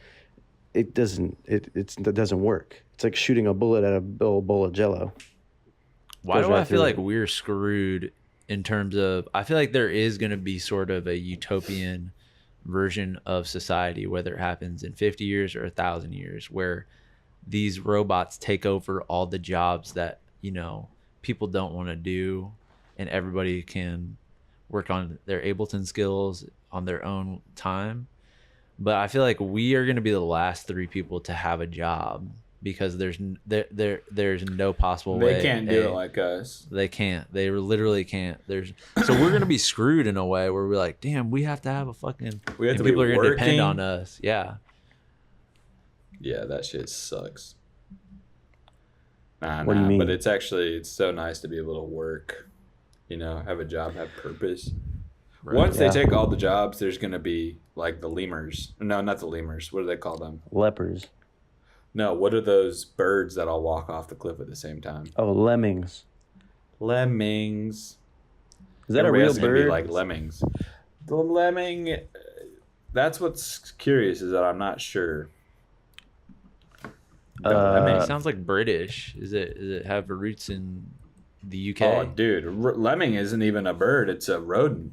it doesn't work. It's like shooting a bullet at a bowl of Jello. Why do I feel like we're screwed in terms of? I feel like there is going to be sort of a utopian version of society, whether it happens in 50 years or 1,000 years, where these robots take over all the jobs that people don't want to do. And everybody can work on their Ableton skills on their own time. But I feel like we are going to be the last 3 people to have a job because there's no possible way. They can't do it like us. They can't. They literally can't. So we're going to be screwed in a way where we're like, damn, we have to have a fucking... people are going to depend on us. Yeah. Yeah, that shit sucks. What do you mean? But it's so nice to be able to work. Have a job, have purpose. Right. Once they take all the jobs, there's going to be like the lemurs. No, not the lemurs. What do they call them? Lepers. No, what are those birds that all walk off the cliff at the same time? Oh, lemmings. Lemmings. Is that a real bird? Be like lemmings. The lemming. That's what's curious is that I'm not sure. It sounds like British. Is it have roots in the UK? Oh, dude, lemming isn't even a bird; it's a rodent.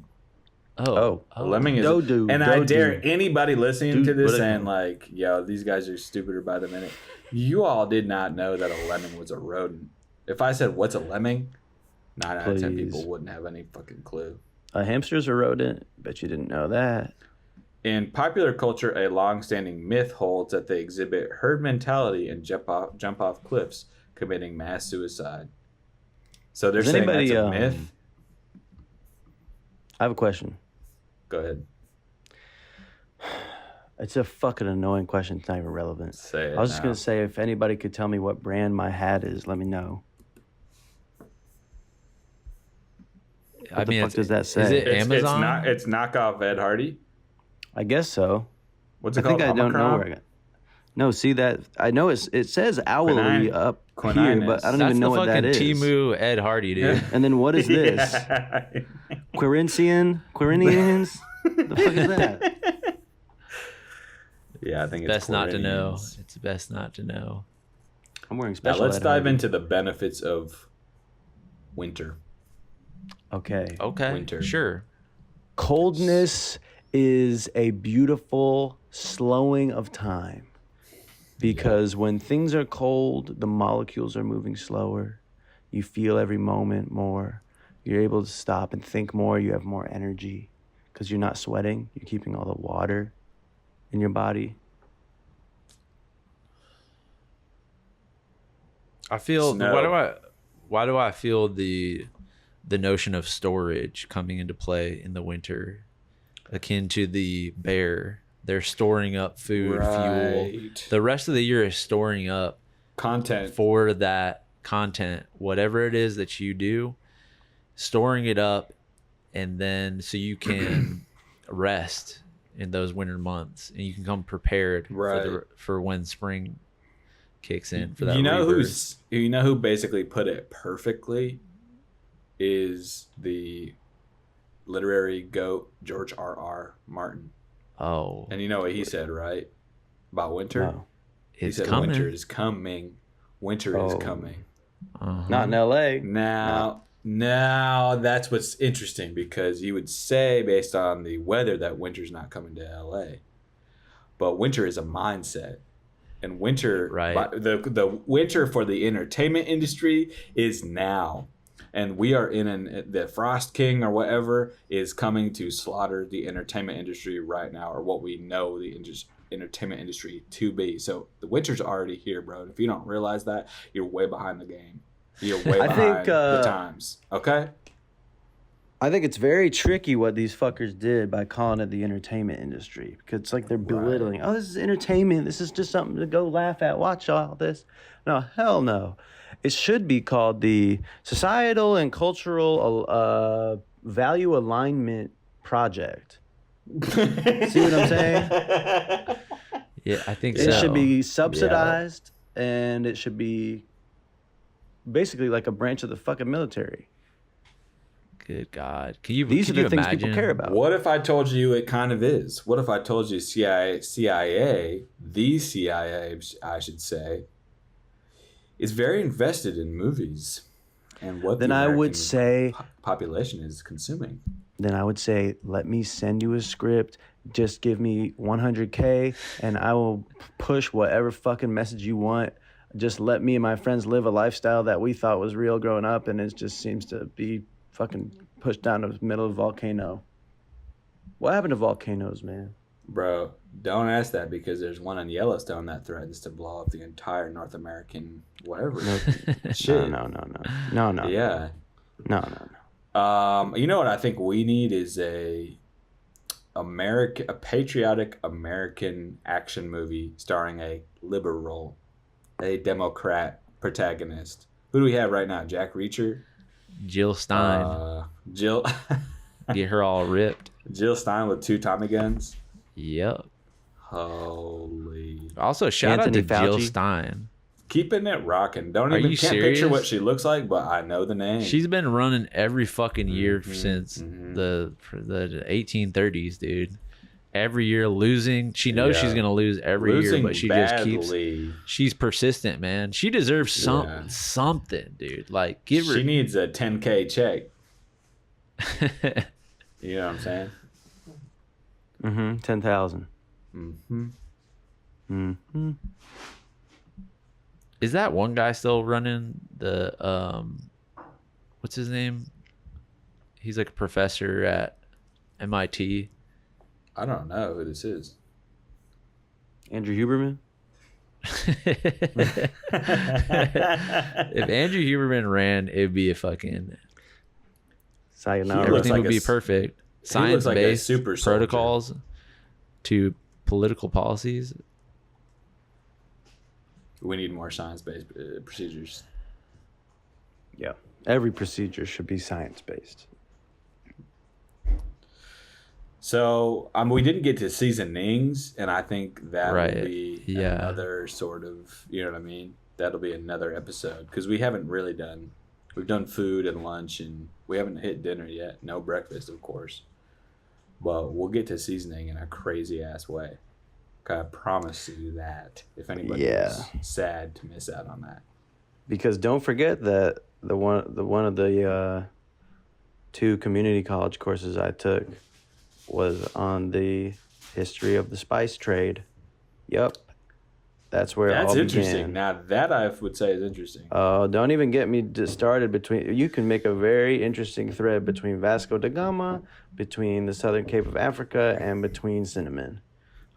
Oh. Lemming is. I dare anybody listening to this and like, yo, these guys are stupider by the minute. You all did not know that a lemming was a rodent. If I said, "What's a lemming?" 9 out of 10 people wouldn't have any fucking clue. A hamster's a rodent. Bet you didn't know that. In popular culture, a long-standing myth holds that they exhibit herd mentality and jump off cliffs, committing mass suicide. So they're saying that's a myth? I have a question. Go ahead. It's a fucking annoying question. It's not even relevant. Say it I was just going to say, if anybody could tell me what brand my hat is, let me know. What the fuck does that say? Is it Amazon? It's knockoff Ed Hardy. I guess so. What's it called? I don't know where I got. No, see that? I know it says owly up here, but I don't even know what that is. That's the fucking Temu Ed Hardy, dude. And then what is this? Quirinians? The fuck is that? Yeah, I think it's best not to know. It's best not to know. I'm wearing special. Now let's dive into the benefits of winter. Okay. Winter. Sure. Coldness is a beautiful slowing of time. Because when things are cold, the molecules are moving slower. You feel every moment more. You're able to stop and think more. You have more energy because you're not sweating. You're keeping all the water in your body. I feel Snow. why do I feel the notion of storage coming into play in the winter, akin to the bear? They're storing up food, fuel. The rest of the year is storing up Content. for that content, whatever it is that you do, storing it up, and then so you can rest in those winter months, and you can come prepared for when spring kicks in. For that, you know who basically put it perfectly is the literary goat George R.R. Martin. Oh, And you know what he said, right? About winter? No. He said coming. winter is coming. Winter is coming. Not in LA. Now that's what's interesting, because you would say based on the weather that winter's not coming to LA. But winter is a mindset. And winter, the winter for the entertainment industry is now. And we are the Frost King or whatever is coming to slaughter the entertainment industry right now, or what we know the entertainment industry to be. So the winter's already here, bro. And if you don't realize that, you're way behind the game. You're way behind the times. Okay? I think it's very tricky what these fuckers did by calling it the entertainment industry, because it's like they're belittling. Oh, this is entertainment. This is just something to go laugh at. Watch all this. No, hell no. It should be called the Societal and Cultural Value Alignment Project. See what I'm saying? Yeah, I think it should be subsidized, and it should be basically like a branch of the fucking military. Good God. These are the things people care about. What if I told you it kind of is? What if I told you CIA, the CIA, I should say, is very invested in movies and what then the I would American say population is consuming? Then I would say, let me send you a script. Just give me 100K and I will push whatever fucking message you want. Just let me and my friends live a lifestyle that we thought was real growing up, and it just seems to be fucking pushed down the middle of a volcano. What happened to volcanoes, man? Bro, don't ask that, because there's one in Yellowstone that threatens to blow up the entire North American whatever. Shit. No. Yeah. No. You know what I think we need is a patriotic American action movie starring a liberal, a Democrat protagonist. Who do we have right now? Jack Reacher? Jill Stein. Jill. Get her all ripped. Jill Stein with 2 Tommy guns. Yep. Holy. Also, shout out to Jill Stein. Keeping it rocking. Can't serious? picture what she looks like, but I know the name. She's been running every fucking year since the 1830s, dude. Every year losing. She knows she's gonna lose every year, but she badly. just keeps. She's persistent, man. She deserves something, dude. Like, give her. She needs a 10K check. You know what I'm saying? 10,000. Is that one guy still running the what's his name? He's like a professor at MIT. I don't know who this is. Andrew Huberman? If Andrew Huberman ran, it'd be a fucking sayonara. Everything would be perfect. Science-based super protocols to political policies. We need more science-based procedures. Yeah. Every procedure should be science-based. So, we didn't get to seasonings, and I think that will be another sort of, you know what I mean? That'll be another episode, because we haven't really we've done food and lunch, and we haven't hit dinner yet. No breakfast, of course. But we'll get to seasoning in a crazy-ass way. I promise you that, if anybody is sad to miss out on that. Because don't forget that one of the 2 community college courses I took was on the history of the spice trade. Yep. That's where it all interesting. began. Now that I would say is interesting. Don't even get me started between. You can make a very interesting thread between Vasco da Gama, between the Southern Cape of Africa, and between cinnamon.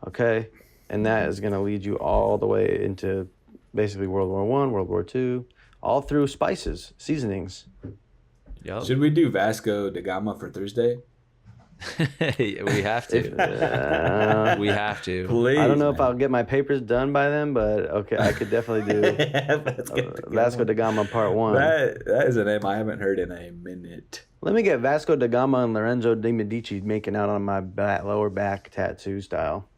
Okay, and that is going to lead you all the way into basically World War I, World War II, all through spices, seasonings. Yep. Should we do Vasco da Gama for Thursday? We have to. We have to. Please. I don't know if I'll get my papers done by then, but okay, I could definitely do Vasco da Gama Part 1. That is a name I haven't heard in a minute. Let me get Vasco da Gama and Lorenzo de Medici making out on my lower back tattoo style.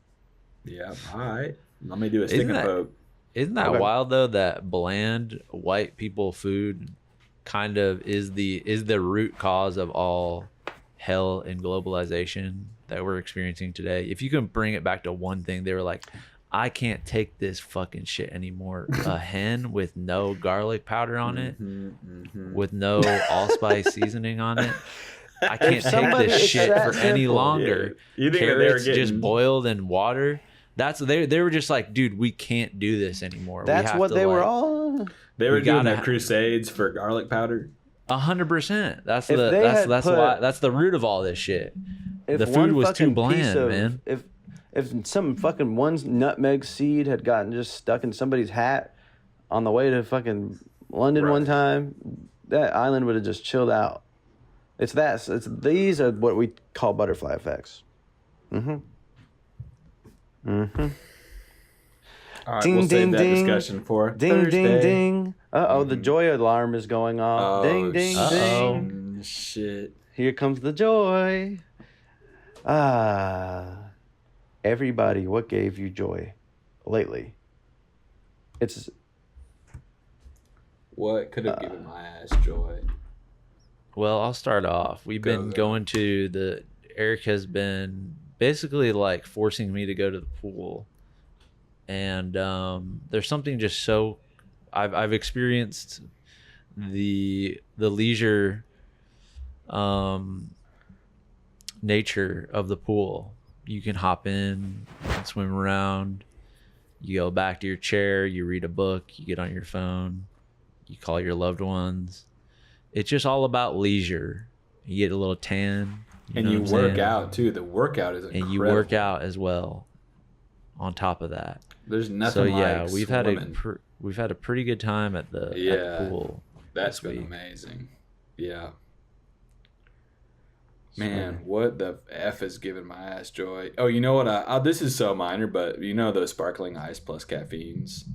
Yeah, all right. Let me do a stick and poke. Isn't that wild though? That bland white people food kind of is the root cause of all hell and globalization that we're experiencing today. If you can bring it back to one thing, they were like, I can't take this fucking shit anymore. A hen with no garlic powder on it, with no allspice seasoning on it. I can't take this shit for any longer. Yeah. You think Carrots just boiled in water. They were just like, dude, we can't do this anymore. That's what they were all. They were doing the crusades for garlic powder. 100%. That's the root of all this shit. The food was too bland, man. If some fucking one nutmeg seed had gotten just stuck in somebody's hat on the way to fucking London one time, that island would have just chilled out. These are what we call butterfly effects. All right, we'll save that discussion for Thursday. Ding, ding. The joy alarm is going off. Ding, ding, ding. Shit. Here comes the joy. Everybody, what gave you joy lately? What could have given my ass joy? Well, I'll start off. We've been going to Eric has been basically like forcing me to go to the pool. And there's something just so I've experienced the leisure nature of the pool. You can hop in and swim around. You go back to your chair, you read a book, you get on your phone, you call your loved ones. It's just all about leisure. You get a little tan. And you work out too. The workout is incredible. And you work out as well on top of that. There's nothing like we've swimming. had a pretty good time at the pool. That's been amazing. Yeah. Man, what the F is giving my ass joy? Oh, you know what? This is so minor, but you know those sparkling ice plus caffeines?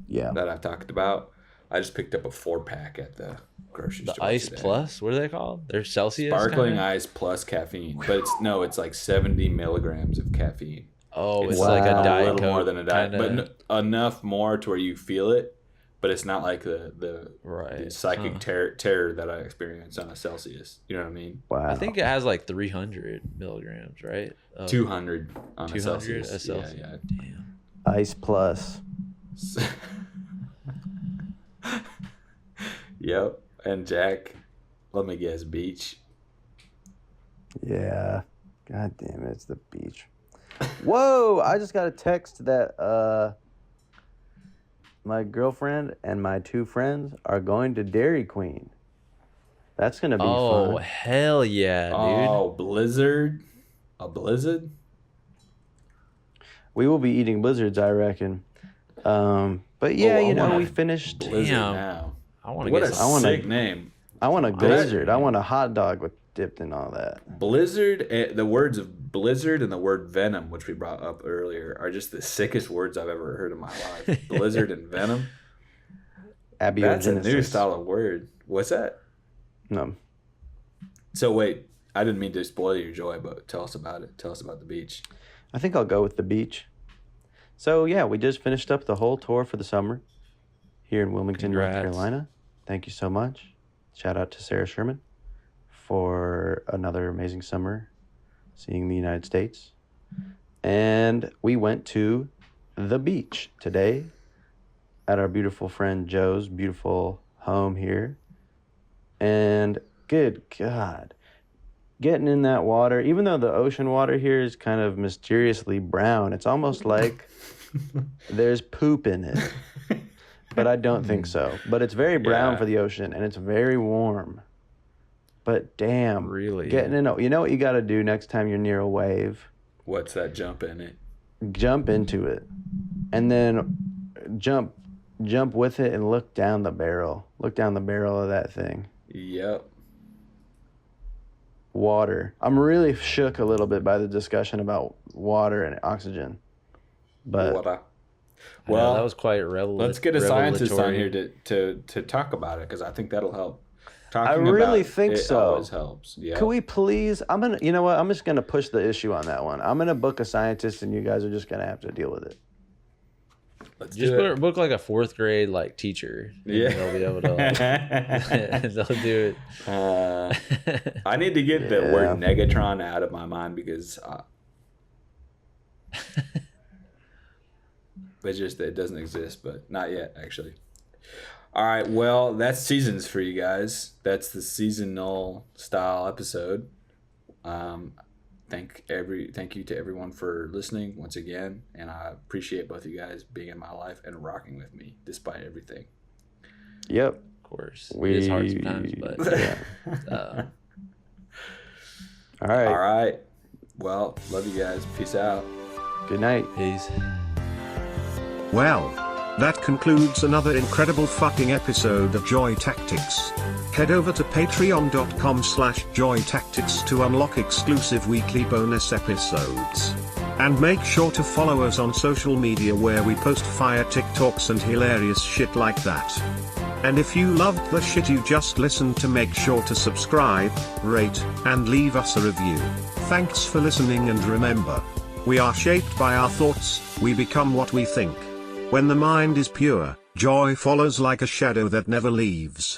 Yeah. That I've talked about? I just picked up a 4-pack at the grocery store. The Ice today. Plus? What are they called? They're Celsius? Sparkling ice plus caffeine. But it's like 70 milligrams of caffeine. Oh, it's like a Diet Coke. A little more than a Diet, but enough more to where you feel it, but it's not like the psychic terror that I experienced on a Celsius. You know what I mean? Wow. I think it has like 300 milligrams, right? 200 on a Celsius. Yeah. Damn. Ice Plus. Yep. And Jack, let me guess, beach. Yeah. God damn it, it's the beach. Whoa! I just got a text that my girlfriend and my 2 friends are going to Dairy Queen. That's gonna be fun. Oh hell yeah, dude! Oh, blizzard! A blizzard? We will be eating blizzards, I reckon. But yeah, we finished. Blizzard now. I want to get a sick name. I want a blizzard. I want a hot dog with dipped in all that. Blizzard, the words of blizzard and the word venom, which we brought up earlier, are just the sickest words I've ever heard in my life. Blizzard and venom. That's a new style of word. What's that? No. So wait, I didn't mean to spoil your joy, but tell us about it. Tell us about the beach. I think I'll go with the beach. So yeah, we just finished up the whole tour for the summer here in Wilmington, North Carolina. Thank you so much. Shout out to Sarah Sherman for another amazing summer seeing the United States. And we went to the beach today at our beautiful friend Joe's beautiful home here. And good God, getting in that water, even though the ocean water here is kind of mysteriously brown, it's almost like there's poop in it. But I don't think so. But it's very brown for the ocean, and it's very warm. But damn, really, getting in you know what you got to do next time you're near a wave? What's that? Jump in it. Jump into it, and then jump with it, and look down the barrel. Look down the barrel of that thing. Yep. Water. I'm really shook a little bit by the discussion about water and oxygen. But water. Well, that was quite revelatory. Let's get a scientist on here to talk about it, because I think that'll help. I really think so. Always helps. Yeah. Could we please? You know what? I'm just gonna push the issue on that one. I'm gonna book a scientist, and you guys are just gonna have to deal with it. Let's just book like a 4th grade like teacher. Yeah, they'll be able to. They'll do it. I need to get the word negatron out of my mind, because it doesn't exist, but not yet actually. All right, well, that's seasons for you guys. That's the seasonal style episode. Thank you to everyone for listening once again, and I appreciate both of you guys being in my life and rocking with me despite everything. Yep, of course. It is hard sometimes, but yeah. All right. Well, love you guys. Peace out. Good night. Peace. Well, that concludes another incredible fucking episode of Joy Tactics. Head over to patreon.com/joytactics to unlock exclusive weekly bonus episodes. And make sure to follow us on social media, where we post fire TikToks and hilarious shit like that. And if you loved the shit you just listened to, make sure to subscribe, rate, and leave us a review. Thanks for listening, and remember, we are shaped by our thoughts, we become what we think. When the mind is pure, joy follows like a shadow that never leaves.